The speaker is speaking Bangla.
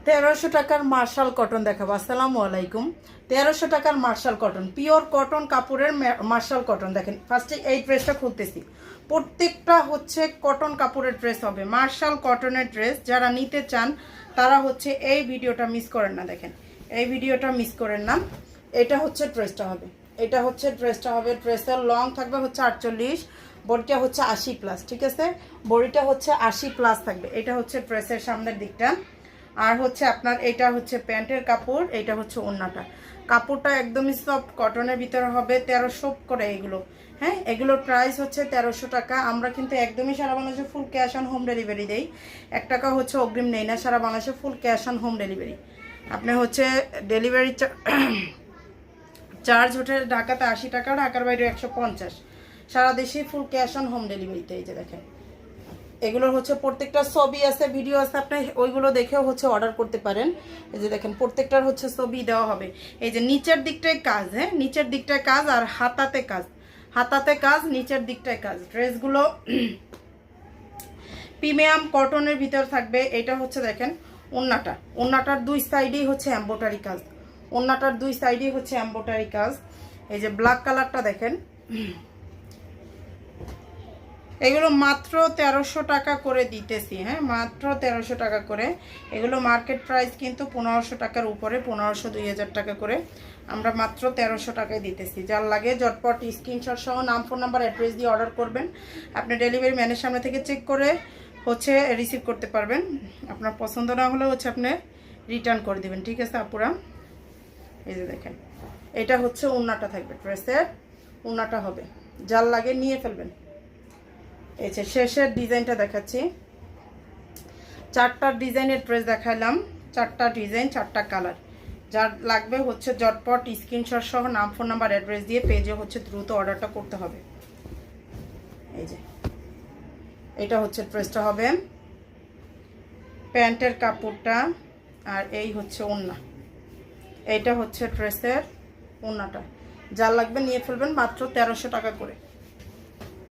1300 টাকার মার্শাল কটন দেখাবো। আসসালামু আলাইকুম। 1300 টাকার মার্শাল কটন, পিওর কটন কাপড়ের মার্শাল কটন। দেখেন ফার্স্টে এই ড্রেসটা খুলতেছি, প্রত্যেকটা হচ্ছে কটন কাপড়ের ড্রেস হবে, মার্শাল কটনের ড্রেস। যারা নিতে চান তারা হচ্ছে এই ভিডিওটা মিস করেন না। দেখেন এই ভিডিওটা মিস করেন না। এটা হচ্ছে ড্রেসটা হবে, এটা হচ্ছে ড্রেসটা হবে। ড্রেসের লং থাকবে হচ্ছে 48, বডিটা হচ্ছে 80 প্লাস। ঠিক আছে, বডিটা হচ্ছে 80 প্লাস থাকবে। এটা হচ্ছে ড্রেসের সামনের দিকটা। আর হচ্ছে আপনার এটা হচ্ছে প্যান্টের কাপড়, এটা হচ্ছে ওড়নাটা। কাপড়টা একদমই সফট কটনের ভিতরে হবে। 1300 করে এগুলো। হ্যাঁ, এগুলোর প্রাইস হচ্ছে 1300 টাকা। আমরা কিন্তু একদমই সারা বাংলাদেশে full cash on home delivery দেই। 1 টাকা হচ্ছে অগ্রিম নেই না, সারা বাংলাদেশে full cash on home delivery. আপনি হচ্ছে ডেলিভারি চার্জ হচ্ছে ঢাকাতে 80 টাকা, ঢাকার বাইরে 150। সারা দেশে ফুল ক্যাশ অন হোম ডেলিভারিতে। এই যে দেখেন এগুলোর হচ্ছে প্রত্যেকটা ছবি আছে, ভিডিও আছে, আপনি ওইগুলো দেখেও হচ্ছে অর্ডার করতে পারেন। এই যে দেখেন প্রত্যেকটার হচ্ছে ছবি দেওয়া হবে। এই যে নিচের দিকটায় কাজ, হ্যাঁ নিচের দিকটায় কাজ, আর হাতাতে কাজ, হাতাতে কাজ, নিচের দিকটায় কাজ। ড্রেসগুলো প্রিমিয়াম কটনের ভিতর থাকবে। এটা হচ্ছে দেখেন ওড়নাটা, ওড়নাটার দুই সাইডেই হচ্ছে এমব্রয়ডারি কাজ, ওড়নাটার দুই সাইডেই হচ্ছে এমব্রয়ডারি কাজ। এই যে ব্ল্যাক কালারটা দেখেন, এগুলো মাত্র 1300 টাকা করে দিতেছি। হ্যাঁ, মাত্র 1300 টাকা করে। এগুলো মার্কেট প্রাইস কিন্তু 1500 টাকার উপরে, 1500 2000 টাকা করে। আমরা মাত্র 1300 টাকায় দিতেছি। যার লাগে ঝটপট স্ক্রিনশট সহ নাম, ফোন নাম্বার, অ্যাড্রেস দিয়ে অর্ডার করবেন। আপনি ডেলিভারি ম্যানের সামনে থেকে চেক করে হচ্ছে রিসিভ করতে পারবেন। আপনার পছন্দ না হলে হচ্ছে আপনি রিটার্ন করে দিবেন। ঠিক আছে আপুরা, এই যে দেখেন এটা হচ্ছে ওড়নাটা থাকবে, ড্রেসের ওড়নাটা হবে। যার লাগে নিয়ে ফেলবেন। এই যে শেষের ডিজাইনটা দেখাচ্ছি। 4টা ডিজাইনের ড্রেস দেখাইলাম, 4টা ডিজাইন, 4টা কালার। যার লাগবে হচ্ছে ঝটপট স্ক্রিনশট সহ নাম, ফোন নাম্বার, অ্যাড্রেস দিয়ে পেজে হচ্ছে দ্রুত অর্ডারটা করতে হবে। এই যে এটা হচ্ছে ড্রেসটা হবে, প্যান্টের কাপড়টা, আর এই হচ্ছে ওড়না। এইটা হচ্ছে ড্রেসের ওড়নাটা। যার লাগবে নিয়ে ফেলবেন, মাত্র 1300 টাকা করে।